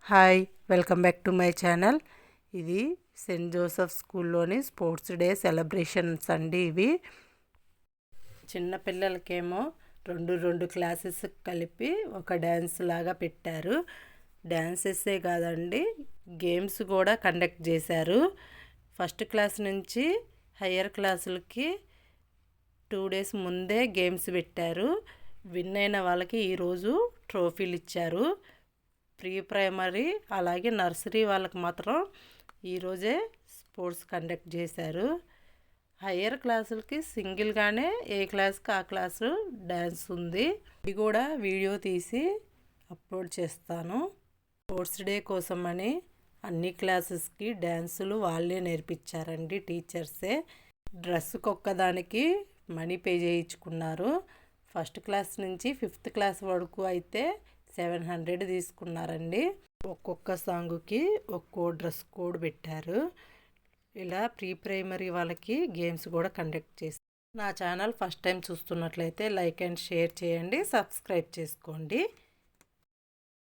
Hi welcome back to my channel. ఇది Saint Joseph స్కూల్లోని sports day celebrations అండి. ఇవి చిన్నపిల్లలకేమో రెండు క్లాసెస్ కలిపి ఒక డ్యాన్స్ లాగా పెట్టారు. డ్యాన్సెసే కాదండి, గేమ్స్ కూడా కండక్ట్ చేశారు. ఫస్ట్ క్లాస్ నుంచి హయ్యర్ క్లాసులకి 2 days ముందే గేమ్స్ పెట్టారు. విన్ అయిన వాళ్ళకి ఈరోజు ట్రోఫీలు ఇచ్చారు. ప్రీ ప్రైమరీ అలాగే నర్సరీ వాళ్ళకి మాత్రం ఈరోజే స్పోర్ట్స్ కండక్ట్ చేశారు. హయ్యర్ క్లాసులకి సింగిల్గానే ఏ క్లాస్కి ఆ క్లాసు డ్యాన్స్ ఉంది. ఇది కూడా వీడియో తీసి అప్లోడ్ చేస్తాను. స్పోర్ట్స్ డే కోసమని అన్ని క్లాసెస్కి డ్యాన్సులు వాళ్ళే నేర్పించారండి, టీచర్సే. డ్రెస్సుకి ఒక్కదానికి మనీ పే చేయించుకున్నారు. ఫస్ట్ క్లాస్ నుంచి 5th క్లాస్ వరకు అయితే 700 తీసుకున్నారండి. ఒక్కొక్క సాంగుకి ఒక్కో డ్రెస్ కోడ్ పెట్టారు. ఇలా ప్రీ ప్రైమరీ వాళ్ళకి గేమ్స్ కూడా కండక్ట్ చేశారు. నా ఛానల్ ఫస్ట్ టైం చూస్తున్నట్లయితే లైక్ అండ్ షేర్ చేయండి, సబ్స్క్రైబ్ చేసుకోండి.